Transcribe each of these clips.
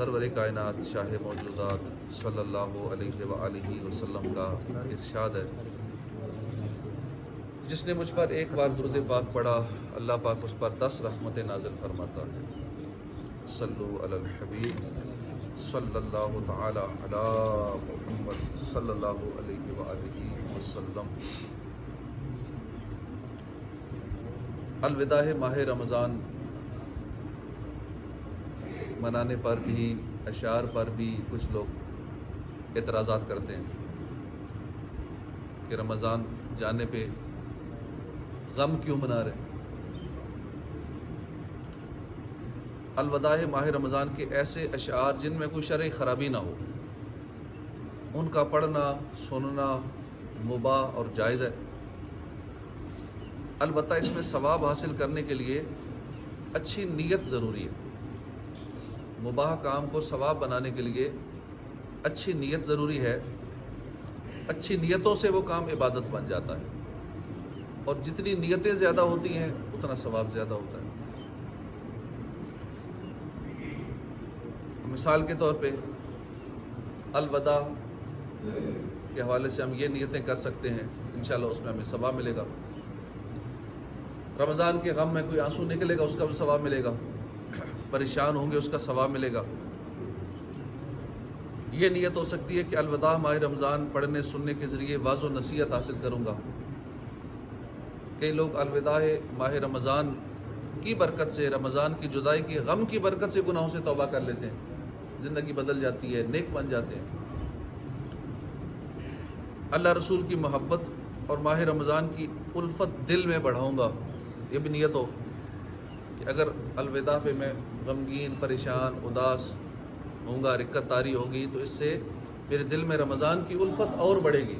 سرور کائنات شاہ موجودات صلی اللہ علیہ وآلہ وسلم کا ارشاد ہے، جس نے مجھ پر ایک بار درود پاک پڑھا اللہ پاک اس پر 10 رحمتیں نازل فرماتا ہے۔ صلو علی الحبیب صلی اللہ تعالی علی محمد صلی اللہ علیہ وآلہ وسلم۔ الوداع ماہ رمضان منانے پر بھی، اشعار پر بھی کچھ لوگ اعتراضات کرتے ہیں کہ رمضان جانے پہ غم کیوں منا رہے ہیں۔ الوداع ماہ رمضان کے ایسے اشعار جن میں کوئی شرعی خرابی نہ ہو، ان کا پڑھنا سننا مباح اور جائز ہے۔ البتہ اس میں ثواب حاصل کرنے کے لیے اچھی نیت ضروری ہے۔ مباح کام کو ثواب بنانے کے لیے اچھی نیت ضروری ہے۔ اچھی نیتوں سے وہ کام عبادت بن جاتا ہے، اور جتنی نیتیں زیادہ ہوتی ہیں اتنا ثواب زیادہ ہوتا ہے۔ مثال کے طور پہ الوداع کے حوالے سے ہم یہ نیتیں کر سکتے ہیں، انشاءاللہ اس میں ہمیں ثواب ملے گا۔ رمضان کے غم میں کوئی آنسو نکلے گا، اس کا بھی ثواب ملے گا۔ پریشان ہوں گے، اس کا ثواب ملے گا۔ یہ نیت ہو سکتی ہے کہ الوداع ماہ رمضان پڑھنے سننے کے ذریعے واعظ و نصیحت حاصل کروں گا۔ کئی لوگ الوداع ماہ رمضان کی برکت سے، رمضان کی جدائی کی غم کی برکت سے گناہوں سے توبہ کر لیتے ہیں، زندگی بدل جاتی ہے، نیک بن جاتے ہیں۔ اللہ رسول کی محبت اور ماہ رمضان کی الفت دل میں بڑھاؤں گا۔ یہ بھی نیت ہو کہ اگر الوداع پہ میں غمگین، پریشان، اداس ہوں گا، رکت طاری ہوگی، تو اس سے میرے دل میں رمضان کی الفت اور بڑھے گی،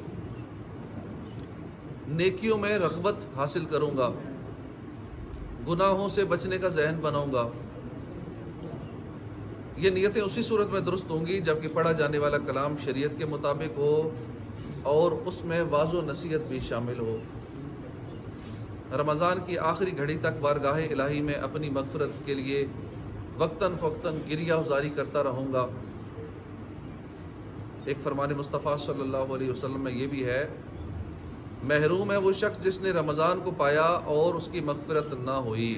نیکیوں میں رغبت حاصل کروں گا، گناہوں سے بچنے کا ذہن بناؤں گا۔ یہ نیتیں اسی صورت میں درست ہوں گی جبکہ پڑھا جانے والا کلام شریعت کے مطابق ہو اور اس میں واعظ و نصیحت بھی شامل ہو۔ رمضان کی آخری گھڑی تک بارگاہ الہی میں اپنی مغفرت کے لیے وقتاً فوقتاً گریہ وزاری کرتا رہوں گا۔ ایک فرمان مصطفیٰ صلی اللہ علیہ وسلم میں یہ بھی ہے، محروم ہے وہ شخص جس نے رمضان کو پایا اور اس کی مغفرت نہ ہوئی۔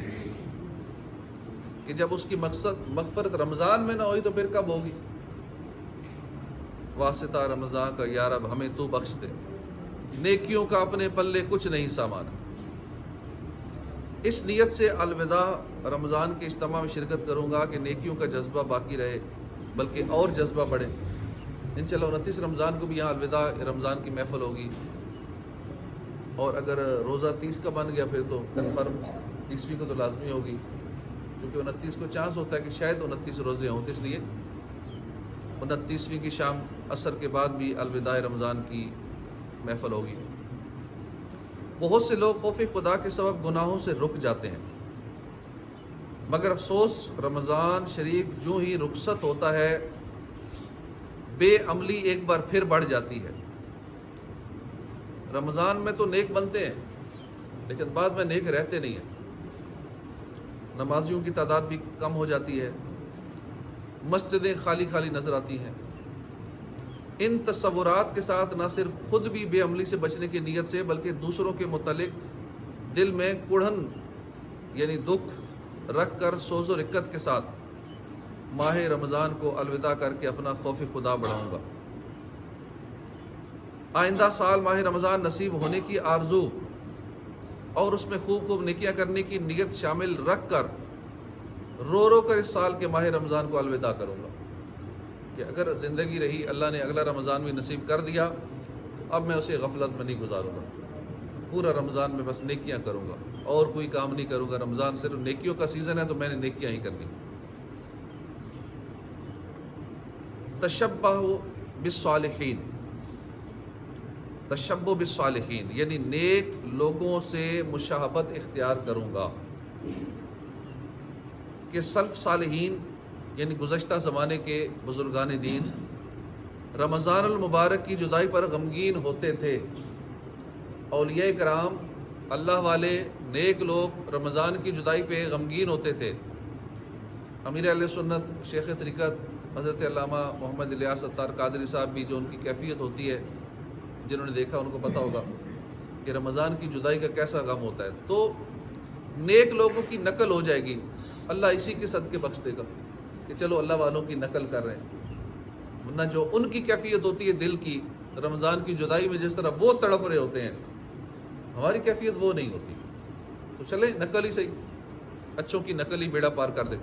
کہ جب اس کی مغفرت رمضان میں نہ ہوئی تو پھر کب ہوگی؟ واسطہ رمضان کا یا رب ہمیں تو بخش دے، نیکیوں کا اپنے پلے کچھ نہیں سامان۔ اس نیت سے الوداع رمضان کے اجتماع میں شرکت کروں گا کہ نیکیوں کا جذبہ باقی رہے بلکہ اور جذبہ بڑھے۔ انشاءاللہ 29 رمضان کو بھی یہاں الوداع رمضان کی محفل ہوگی، اور اگر روزہ 30 کا بن گیا پھر تو کنفرم 30ویں کو تو لازمی ہوگی، کیونکہ 29 کو چانس ہوتا ہے کہ شاید 29 روزے ہوں، اس لیے 29ویں کی شام عصر کے بعد بھی الوداع رمضان کی محفل ہوگی۔ بہت سے لوگ خوف خدا کے سبب گناہوں سے رک جاتے ہیں، مگر افسوس رمضان شریف جو ہی رخصت ہوتا ہے بے عملی ایک بار پھر بڑھ جاتی ہے۔ رمضان میں تو نیک بنتے ہیں لیکن بعد میں نیک رہتے نہیں ہیں۔ نمازیوں کی تعداد بھی کم ہو جاتی ہے، مسجدیں خالی خالی نظر آتی ہیں۔ ان تصورات کے ساتھ نہ صرف خود بھی بے عملی سے بچنے کی نیت سے بلکہ دوسروں کے متعلق دل میں کڑھن یعنی دکھ رکھ کر سوز و رکت کے ساتھ ماہ رمضان کو الوداع کر کے اپنا خوف خدا بڑھاؤں گا۔ آئندہ سال ماہ رمضان نصیب ہونے کی آرزو اور اس میں خوب خوب نیکیاں کرنے کی نیت شامل رکھ کر رو رو کر اس سال کے ماہ رمضان کو الوداع کروں گا کہ اگر زندگی رہی، اللہ نے اگلا رمضان بھی نصیب کر دیا، اب میں اسے غفلت میں نہیں گزاروں گا، پورا رمضان میں بس نیکیاں کروں گا اور کوئی کام نہیں کروں گا۔ رمضان صرف نیکیوں کا سیزن ہے تو میں نے نیکیاں ہی کرنی۔ تشبہ بالصالحین، تشبہ بالصالحین یعنی نیک لوگوں سے مشابہت اختیار کروں گا کہ سلف صالحین یعنی گزشتہ زمانے کے بزرگان دین رمضان المبارک کی جدائی پر غمگین ہوتے تھے۔ اولیاء کرام، اللہ والے، نیک لوگ رمضان کی جدائی پہ غمگین ہوتے تھے۔ امیر اہل سنت شیخ طریقت حضرت علامہ محمد الیاس اتار قادری صاحب بھی، جو ان کی کیفیت ہوتی ہے، جنہوں نے دیکھا ان کو پتہ ہوگا کہ رمضان کی جدائی کا کیسا غم ہوتا ہے. تو نیک لوگوں کی نقل ہو جائے گی، اللہ اسی کے صدقے بخش دے گا کہ چلو اللہ والوں کی نقل کر رہے ہیں. ورنہ جو ان کی کیفیت ہوتی ہے دل کی، رمضان کی جدائی میں جس طرح وہ تڑپ رہے ہوتے ہیں، ہماری کیفیت وہ نہیں ہوتی. تو چلیں نقل ہی صحیح، اچھوں کی نقل ہی بیڑا پار کر دے.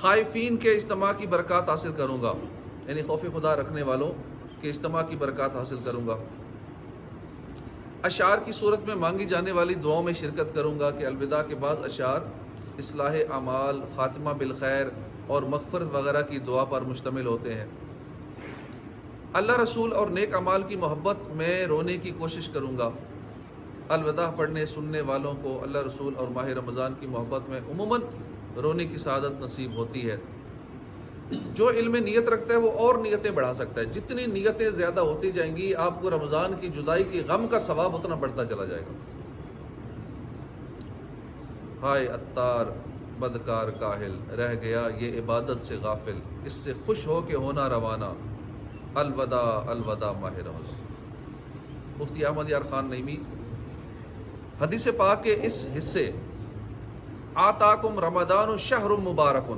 خائفین کے اجتماع کی برکات حاصل کروں گا، یعنی خوف خدا رکھنے والوں کے اجتماع کی برکات حاصل کروں گا. اشعار کی صورت میں مانگی جانے والی دعاؤں میں شرکت کروں گا کہ الوداع کے بعد اشعار اصلاح اعمال، خاتمہ بالخیر اور مغفرت وغیرہ کی دعا پر مشتمل ہوتے ہیں. اللہ رسول اور نیک اعمال کی محبت میں رونے کی کوشش کروں گا. الوداع پڑھنے سننے والوں کو اللہ رسول اور ماہ رمضان کی محبت میں عموماً رونے کی سعادت نصیب ہوتی ہے. جو علم نیت رکھتا ہے وہ اور نیتیں بڑھا سکتا ہے. جتنی نیتیں زیادہ ہوتی جائیں گی، آپ کو رمضان کی جدائی کی غم کا ثواب اتنا بڑھتا چلا جائے گا. ہائے عطار بدکار کاہل، رہ گیا یہ عبادت سے غافل، اس سے خوش ہو کے ہونا روانہ، الوداع الوداع ماہ رمضان. مفتی احمد یار خان نعیمی حدیث پاک کے اس حصے آتاکم رمضان شہر مبارک،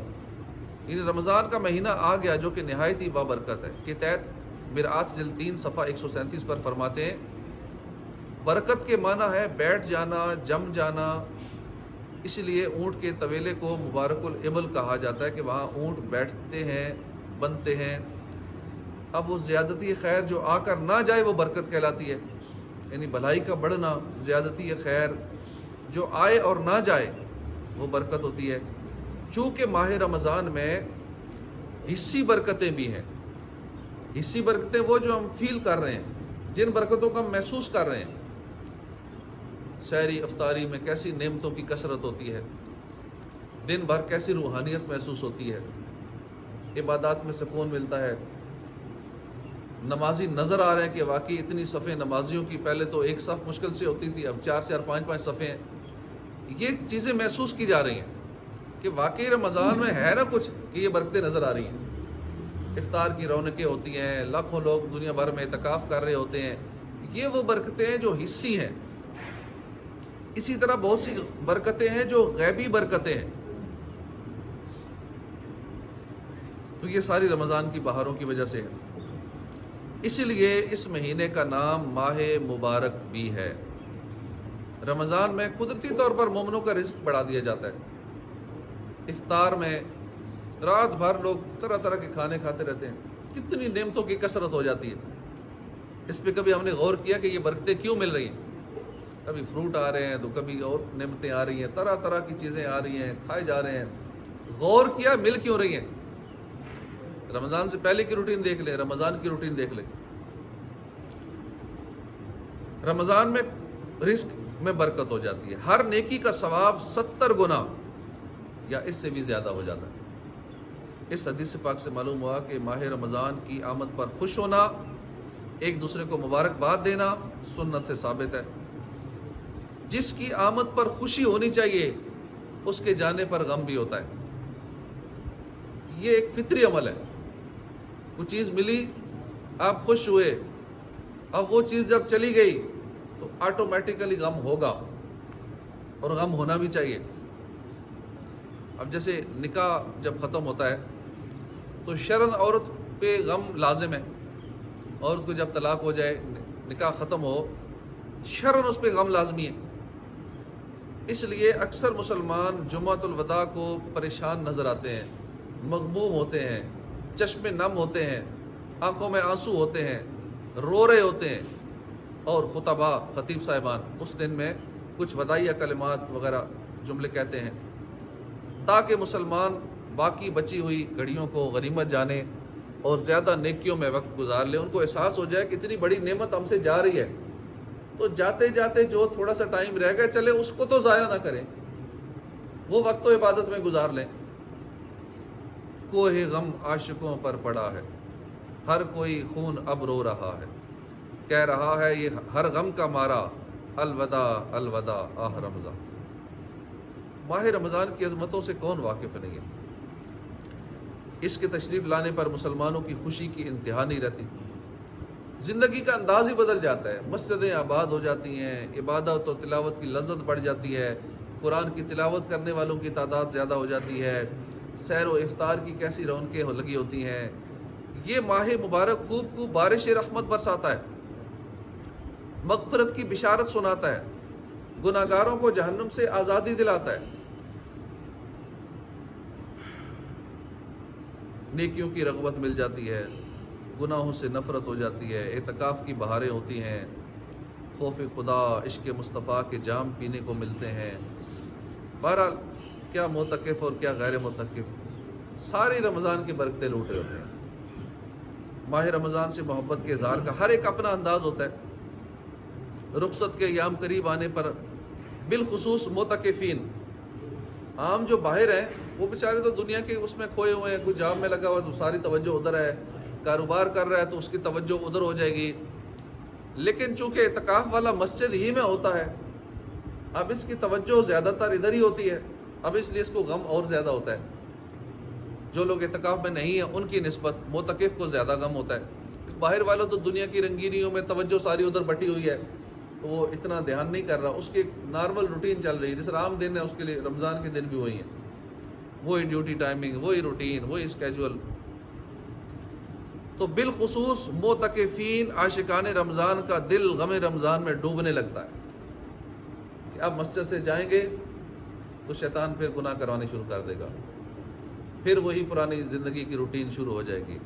یعنی رمضان کا مہینہ آ گیا جو کہ نہایت ہی بابرکت ہے، کے تحت مرآت جلد 3 صفحہ 137 پر فرماتے ہیں برکت کے معنی ہے بیٹھ جانا، جم جانا. اس لیے اونٹ کے طویلے کو مبارک الابل کہا جاتا ہے کہ وہاں اونٹ بیٹھتے ہیں، بنتے ہیں. اب وہ زیادتی خیر جو آ کر نہ جائے وہ برکت کہلاتی ہے، یعنی بھلائی کا بڑھنا. زیادتی خیر جو آئے اور نہ جائے وہ برکت ہوتی ہے. چونکہ ماہ رمضان میں حصی برکتیں بھی ہیں. حصی برکتیں وہ جو ہم فیل کر رہے ہیں، جن برکتوں کو ہم محسوس کر رہے ہیں. سحری افطاری میں کیسی نعمتوں کی کثرت ہوتی ہے، دن بھر کیسی روحانیت محسوس ہوتی ہے، عبادات میں سکون ملتا ہے. نمازی نظر آ رہے ہیں کہ واقعی اتنی صفیں نمازیوں کی، پہلے تو ایک صف مشکل سے ہوتی تھی، اب 4 5 صفیں ہیں. یہ چیزیں محسوس کی جا رہی ہیں کہ واقعی رمضان میں ہے نا کچھ، کہ یہ برکتیں نظر آ رہی ہیں. افطار کی رونقیں ہوتی ہیں، لاکھوں لوگ دنیا بھر میں اعتکاف کر رہے ہوتے ہیں. یہ وہ برکتیں ہیں جو حصی ہیں. اسی طرح بہت سی برکتیں ہیں جو غیبی برکتیں ہیں. تو یہ ساری رمضان کی بہاروں کی وجہ سے ہے. اسی لیے اس مہینے کا نام ماہ مبارک بھی ہے. رمضان میں قدرتی طور پر مومنوں کا رزق بڑھا دیا جاتا ہے. افطار میں رات بھر لوگ طرح طرح کے کھانے کھاتے رہتے ہیں، کتنی نعمتوں کی کثرت ہو جاتی ہے. اس پہ کبھی ہم نے غور کیا کہ یہ برکتیں کیوں مل رہی ہیں؟ کبھی فروٹ آ رہے ہیں تو کبھی اور نعمتیں آ رہی ہیں، طرح طرح کی چیزیں آ رہی ہیں، کھائے جا رہے ہیں. غور کیا مل کیوں رہی ہیں؟ رمضان سے پہلے کی روٹین دیکھ لیں، رمضان کی روٹین دیکھ لیں. رمضان میں رزق میں برکت ہو جاتی ہے. ہر نیکی کا ثواب 70 گنا یا اس سے بھی زیادہ ہو جاتا ہے. اس حدیث پاک سے معلوم ہوا کہ ماہ رمضان کی آمد پر خوش ہونا، ایک دوسرے کو مبارکباد دینا سنت سے ثابت ہے. جس کی آمد پر خوشی ہونی چاہیے اس کے جانے پر غم بھی ہوتا ہے. یہ ایک فطری عمل ہے. وہ چیز ملی، آپ خوش ہوئے، اب وہ چیز جب چلی گئی تو آٹومیٹیکلی غم ہوگا، اور غم ہونا بھی چاہیے. اب جیسے نکاح جب ختم ہوتا ہے تو شرعاً عورت پہ غم لازم ہے. عورت کو جب طلاق ہو جائے، نکاح ختم ہو، شرعاً اس پہ غم لازمی ہے. اس لیے اکثر مسلمان جمعۃ الوداع کو پریشان نظر آتے ہیں، مغموم ہوتے ہیں، چشمے نم ہوتے ہیں، آنکھوں میں آنسو ہوتے ہیں، رو رہے ہوتے ہیں. اور خطباء، خطیب صاحبان اس دن میں کچھ وداعیہ کلمات وغیرہ جملے کہتے ہیں تاکہ مسلمان باقی بچی ہوئی گھڑیوں کو غنیمت جانے اور زیادہ نیکیوں میں وقت گزار لیں. ان کو احساس ہو جائے کہ اتنی بڑی نعمت ہم سے جا رہی ہے، تو جاتے جاتے جو تھوڑا سا ٹائم رہ گیا چلے اس کو تو ضائع نہ کریں، وہ وقت تو عبادت میں گزار لیں. کوہ غم عاشقوں پر پڑا ہے، ہر کوئی خون اب رو رہا ہے، کہہ رہا ہے یہ ہر غم کا مارا، الوداع الوداع آہ رمضان. ماہ رمضان کی عظمتوں سے کون واقف نہیں ہے؟ اس کے تشریف لانے پر مسلمانوں کی خوشی کی انتہا نہیں رہتی، زندگی کا انداز ہی بدل جاتا ہے، مسجدیں آباد ہو جاتی ہیں، عبادت و تلاوت کی لذت بڑھ جاتی ہے، قرآن کی تلاوت کرنے والوں کی تعداد زیادہ ہو جاتی ہے، سیر و افطار کی کیسی رونقیں لگی ہوتی ہیں۔ یہ ماہ مبارک خوب خوب بارش رحمت برساتا ہے، مغفرت کی بشارت سناتا ہے، گناہگاروں کو جہنم سے آزادی دلاتا ہے، نیکیوں کی رغبت مل جاتی ہے، گناہوں سے نفرت ہو جاتی ہے، اعتکاف کی بہاریں ہوتی ہیں، خوف خدا، عشق مصطفیٰ کے جام پینے کو ملتے ہیں۔ بہرحال کیا معتکف اور کیا غیر معتکف ساری رمضان کی برکتیں لوٹے ہوتے ہیں۔ ماہ رمضان سے محبت کے اظہار کا ہر ایک اپنا انداز ہوتا ہے۔ رخصت کے ایام قریب آنے پر بالخصوص معتکفین، عام جو باہر ہیں وہ بیچارے تو دنیا کے اس میں کھوئے ہوئے ہیں، کوئی جام میں لگا ہوا ہے تو ساری توجہ ادھر ہے، کاروبار کر رہا ہے تو اس کی توجہ ادھر ہو جائے گی، لیکن چونکہ اعتکاف والا مسجد ہی میں ہوتا ہے، اب اس کی توجہ زیادہ تر ادھر ہی ہوتی ہے، اب اس لیے اس کو غم اور زیادہ ہوتا ہے۔ جو لوگ اعتکاف میں نہیں ہیں ان کی نسبت معتکف کو زیادہ غم ہوتا ہے۔ باہر والوں تو دنیا کی رنگینیوں میں توجہ ساری ادھر بٹی ہوئی ہے، تو وہ اتنا دھیان نہیں کر رہا، اس کی ایک نارمل روٹین چل رہی ہے، جس عام دن ہے اس کے لیے رمضان کے دن بھی وہی ہیں، وہی ڈیوٹی ٹائمنگ، وہی روٹین، وہی اسکیجول۔ تو بالخصوص معتکفین عاشقان رمضان کا دل غم رمضان میں ڈوبنے لگتا ہے کہ اب مسجد سے جائیں گے تو شیطان پھر گناہ کروانے شروع کر دے گا، پھر وہی پرانی زندگی کی روٹین شروع ہو جائے گی،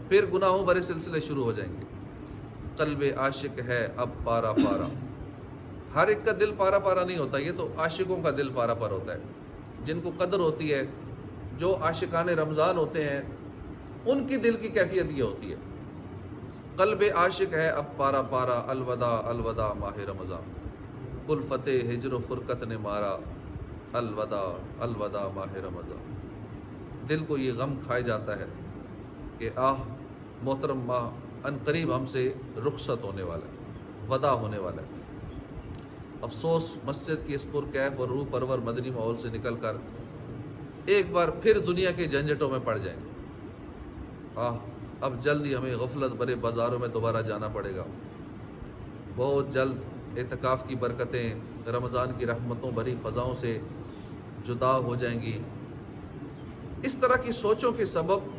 پھر گناہوں بھرے سلسلے شروع ہو جائیں گے۔ قلب عاشق ہے اب پارا پارا، ہر ایک کا دل پارا پارا نہیں ہوتا، یہ تو عاشقوں کا دل پارا پارا ہوتا ہے، جن کو قدر ہوتی ہے، جو عاشقان رمضان ہوتے ہیں ان کی دل کی کیفیت یہ ہوتی ہے۔ قلب عاشق ہے اب پارا پارا، الوداع الوداع ماہ رمضان، کلفت ہجر و فرقت نے مارا، الوداع الوداع ماہ رمضان۔ دل کو یہ غم کھائے جاتا ہے کہ محترم ماہ ان قریب ہم سے رخصت ہونے والا ہے، وداع ہونے والا ہے۔ افسوس مسجد کی اس پرکیف اور روح پرور مدنی ماحول سے نکل کر ایک بار پھر دنیا کے جھنجھٹوں میں پڑ جائیں گے۔ اب جلد ہی ہمیں غفلت بھرے بازاروں میں دوبارہ جانا پڑے گا، بہت جلد اعتکاف کی برکتیں رمضان کی رحمتوں بھری فضاؤں سے جدا ہو جائیں گی۔ اس طرح کی سوچوں کے سبب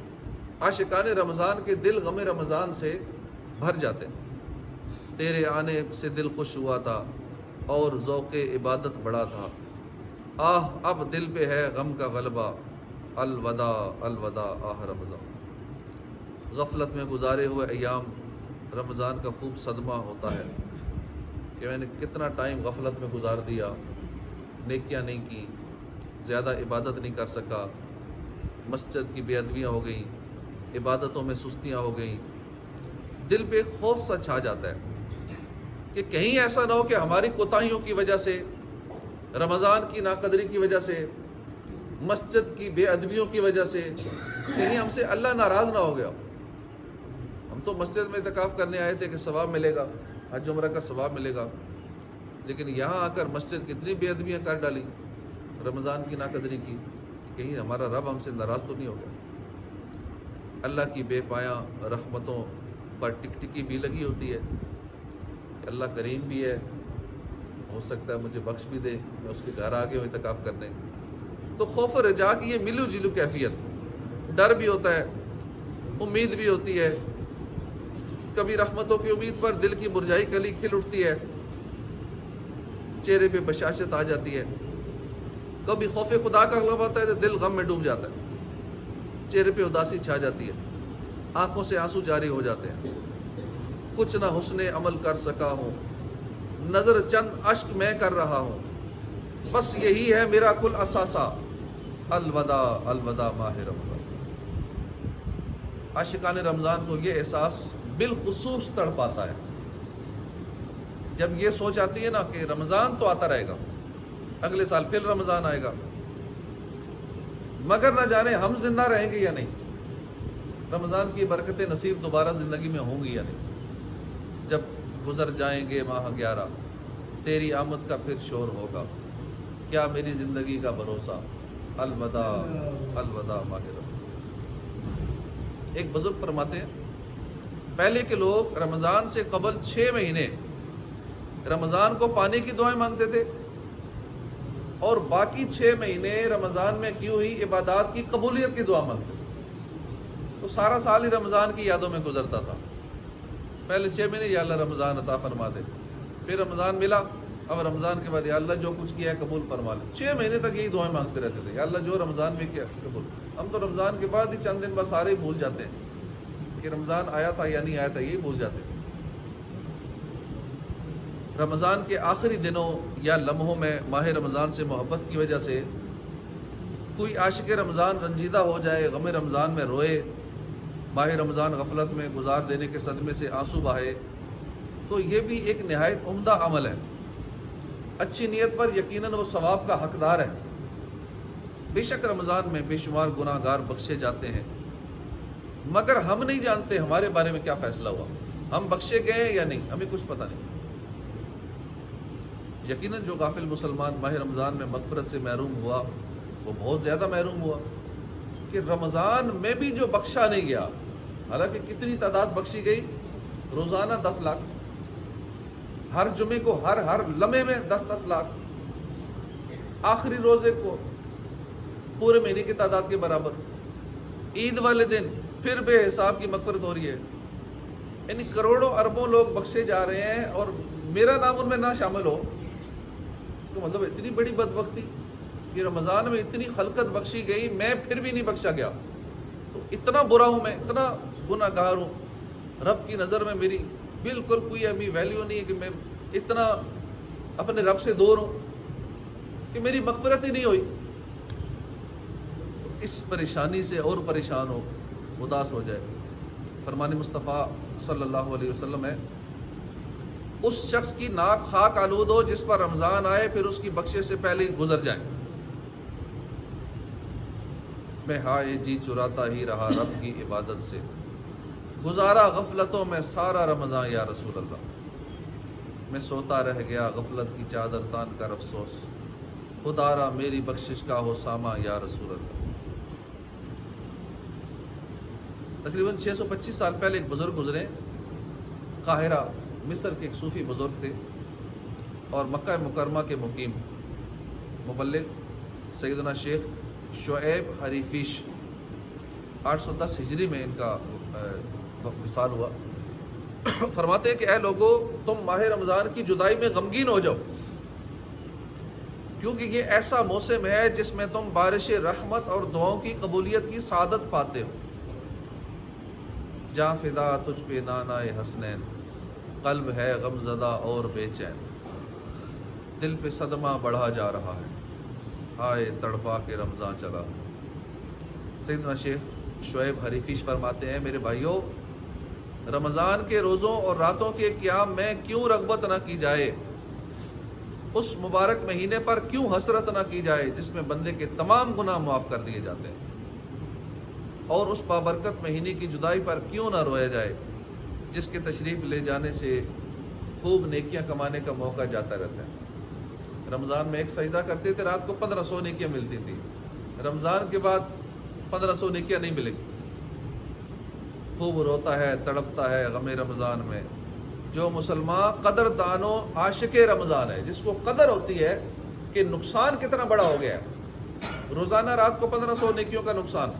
عاشقان رمضان کے دل غم رمضان سے بھر جاتے ہیں۔ تیرے آنے سے دل خوش ہوا تھا اور ذوق عبادت بڑا تھا، اب دل پہ ہے غم کا غلبہ، الوداع الوداع رمضان۔ غفلت میں گزارے ہوئے ایام رمضان کا خوب صدمہ ہوتا ہے کہ میں نے کتنا ٹائم غفلت میں گزار دیا، نیکیاں نہیں کی، زیادہ عبادت نہیں کر سکا، مسجد کی بے ادبیاں ہو گئیں، عبادتوں میں سستیاں ہو گئیں۔ دل پہ خوف سا چھا جاتا ہے کہ کہیں ایسا نہ ہو کہ ہماری کوتاہیوں کی وجہ سے، رمضان کی ناقدری کی وجہ سے، مسجد کی بے ادبیوں کی وجہ سے کہیں ہم سے اللہ ناراض نہ ہو گیا۔ ہم تو مسجد میں اعتکاف کرنے آئے تھے کہ ثواب ملے گا، حج عمرہ کا ثواب ملے گا، لیکن یہاں آ کر مسجد کتنی بے ادبیاں کر ڈالی رمضان کی ناقدری کی، کہ کہیں ہمارا رب ہم سے ناراض تو نہیں ہو گیا۔ اللہ کی بے پایاں رحمتوں پر ٹکٹکی بھی لگی ہوتی ہے کہ اللہ کریم بھی ہے، ہو سکتا ہے مجھے بخش بھی دے، میں اس کے گھر آ گیا ہوں اعتکاف کرنے۔ تو خوف و رجا کی یہ ملو جلو کیفیت، ڈر بھی ہوتا ہے، امید بھی ہوتی ہے، کبھی رحمتوں کی امید پر دل کی مرجھائی کلی کھل اٹھتی ہے، چہرے پہ بشاشت آ جاتی ہے، کبھی خوف خدا کا غلبہ ہوتا ہے تو دل غم میں ڈوب جاتا ہے، چہرے پہ اداسی چھا جاتی ہے، آنکھوں سے آنسو جاری ہو جاتے ہیں، کچھ نہ حسن عمل کر سکا ہوں، نظر چند اشک میں کر رہا ہوں، بس یہی ہے میرا کل اثاثہ، الوداع الوداع ماہ رمضان۔ عاشقان رمضان کو یہ احساس بالخصوص تڑپاتا ہے جب یہ سوچ آتی ہے نا کہ رمضان تو آتا رہے گا، اگلے سال پھر رمضان آئے گا، مگر نہ جانے ہم زندہ رہیں گے یا نہیں، رمضان کی برکتیں نصیب دوبارہ زندگی میں ہوں گی یا نہیں۔ جب گزر جائیں گے ماہ 11، تیری آمد کا پھر شور ہوگا، کیا میری زندگی کا بھروسہ، الوداع الوداع ماہ رمضان۔ ایک بزرگ فرماتے ہیں پہلے کے لوگ رمضان سے قبل 6 مہینے رمضان کو پانے کی دعائیں مانگتے تھے، اور باقی 6 مہینے رمضان میں کی ہوئی عبادات کی قبولیت کی دعا مانگتے تھے۔ تو سارا سال ہی رمضان کی یادوں میں گزرتا تھا۔ پہلے 6 مہینے یا اللہ رمضان عطا فرما دے، پھر رمضان ملا، اب رمضان کے بعد یا اللہ جو کچھ کیا ہے قبول فرما لے۔ 6 مہینے تک یہی دعائیں مانگتے رہتے تھے، یا اللہ جو رمضان میں کیا قبول۔ ہم تو رمضان کے بعد ہی چند دن بعد سارے ہی بھول جاتے ہیں کہ رمضان آیا تھا یا نہیں آیا تھا، یہی بھول جاتے ہیں۔ رمضان کے آخری دنوں یا لمحوں میں ماہ رمضان سے محبت کی وجہ سے کوئی عاشق رمضان رنجیدہ ہو جائے، غم رمضان میں روئے، ماہ رمضان غفلت میں گزار دینے کے صدمے سے آنسو بہائے، تو یہ بھی ایک نہایت عمدہ عمل ہے۔ اچھی نیت پر یقیناً وہ ثواب کا حقدار ہے۔ بے شک رمضان میں بے شمار گناہ گار بخشے جاتے ہیں، مگر ہم نہیں جانتے ہمارے بارے میں کیا فیصلہ ہوا، ہم بخشے گئے یا نہیں، ہمیں کچھ پتہ نہیں۔ یقیناً جو غافل مسلمان ماہ رمضان میں مغفرت سے محروم ہوا وہ بہت زیادہ محروم ہوا، کہ رمضان میں بھی جو بخشا نہیں گیا، حالانکہ کتنی تعداد بخشی گئی، روزانہ 10 لاکھ، ہر جمعے کو ہر لمحے میں 10 لاکھ، آخری روزے کو پورے مہینے کی تعداد کے برابر، عید والے دن پھر بے حساب کی مغفرت ہو رہی ہے، یعنی کروڑوں اربوں لوگ بخشے جا رہے ہیں اور میرا نام ان میں نہ شامل ہو۔ اس کا مطلب اتنی بڑی بدبختی کہ رمضان میں اتنی خلقت بخشی گئی، میں پھر بھی نہیں بخشا گیا، تو اتنا برا ہوں، میں اتنا گناہ گار ہوں، رب کی نظر میں میری بالکل کوئی ابھی ویلیو نہیں ہے کہ میں اتنا اپنے رب سے دور ہوں کہ میری مغفرت ہی نہیں ہوئی۔ تو اس پریشانی سے اور پریشان ہو، اداس ہو جائے۔ فرمان مصطفیٰ صلی اللہ علیہ وسلم ہے، اس شخص کی ناک خاک آلود ہو جس پر رمضان آئے پھر اس کی بخشش سے پہلے ہی گزر جائے۔ میں ہائے جی چراتا ہی رہا رب کی عبادت سے، گزارا غفلتوں میں سارا رمضان یا رسول اللہ۔ میں سوتا رہ گیا غفلت کی چادر تان کر افسوس، خدا را میری بخشش کا ہو ساما یا رسول اللہ۔ تقریباً 625 سال پہلے ایک بزرگ گزرے، قاہرہ مصر کے ایک صوفی بزرگ تھے اور مکہ مکرمہ کے مقیم مبلغ سیدنا شیخ شعیب حریفیش، 810 ہجری میں ان کا وصال ہوا۔ فرماتے ہیں کہ اے لوگو، تم ماہ رمضان کی جدائی میں غمگین ہو جاؤ، کیونکہ یہ ایسا موسم ہے جس میں تم بارش رحمت اور دعاؤں کی قبولیت کی سعادت پاتے ہو۔ جاں فدا تجھ پہ نانائے حسنین، قلب ہے غم زدہ اور بے چین، دل پہ صدمہ بڑھا جا رہا ہے، آئے تڑپا کے رمضان چلا۔ سیدنا شیخ شعیب حریفیش فرماتے ہیں، میرے بھائیوں، رمضان کے روزوں اور راتوں کے قیام میں کیوں رغبت نہ کی جائے، اس مبارک مہینے پر کیوں حسرت نہ کی جائے جس میں بندے کے تمام گناہ معاف کر دیے جاتے ہیں، اور اس بابرکت مہینے کی جدائی پر کیوں نہ رویا جائے جس کے تشریف لے جانے سے خوب نیکیاں کمانے کا موقع جاتا رہتا ہے۔ رمضان میں ایک سجدہ کرتے تھے، رات کو 1500 نیکیاں ملتی تھی، رمضان کے بعد 1500 نیکیاں نہیں ملیں گی۔ خوب روتا ہے، تڑپتا ہے غم رمضان میں جو مسلمان قدر دانو عاشق رمضان ہے، جس کو قدر ہوتی ہے کہ نقصان کتنا بڑا ہو گیا ہے۔ روزانہ رات کو 1500 نیکیوں کا نقصان،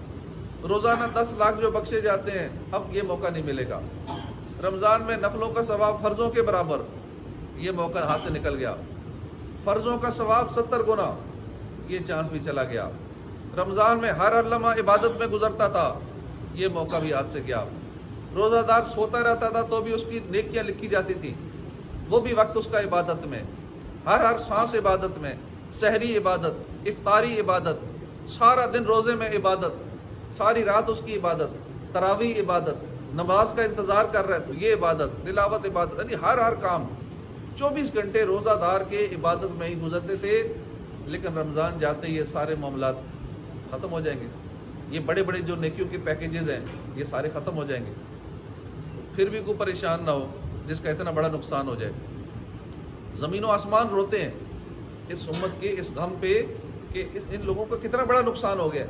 روزانہ 10 لاکھ جو بخشے جاتے ہیں، اب یہ موقع نہیں ملے گا۔ رمضان میں نفلوں کا ثواب فرضوں کے برابر، یہ موقع ہاتھ سے نکل گیا۔ فرضوں کا ثواب 70 گنا، یہ چانس بھی چلا گیا۔ رمضان میں ہر لمحہ عبادت میں گزرتا تھا، یہ موقع بھی ہاتھ سے گیا۔ روزہ دار سوتا رہتا تھا تو بھی اس کی نیکیاں لکھی جاتی تھی، وہ بھی وقت اس کا عبادت میں، ہر سانس عبادت میں، سحری عبادت، افطاری عبادت، سارا دن روزے میں عبادت، ساری رات اس کی عبادت، تراویح عبادت، نماز کا انتظار کر رہے تو یہ عبادت، تلاوت عبادت، یعنی ہر کام 24 گھنٹے روزہ دار کے عبادت میں ہی گزرتے تھے۔ لیکن رمضان جاتے ہی یہ سارے معاملات ختم ہو جائیں گے، یہ بڑے بڑے جو نیکیوں کے پیکیجز ہیں یہ سارے ختم ہو جائیں گے، پھر بھی کوئی پریشان نہ ہو جس کا اتنا بڑا نقصان ہو جائے۔ زمین و آسمان روتے ہیں، اس امت کے اس غم پہ کہ ان لوگوں کا کتنا بڑا نقصان ہو گیا.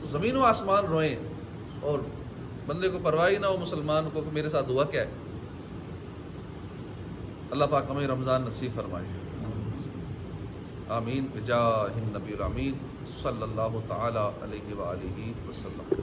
تو زمین و آسمان روئیں اور بندے کو پرواہ نہ ہو مسلمان کو کہ میرے ساتھ ہوا کیا ہے. اللہ پاک ہمیں رمضان نصیب فرمائے. آمین بجاہ النبی الامین صلی اللہ تعالی علیہ وآلہ وسلم.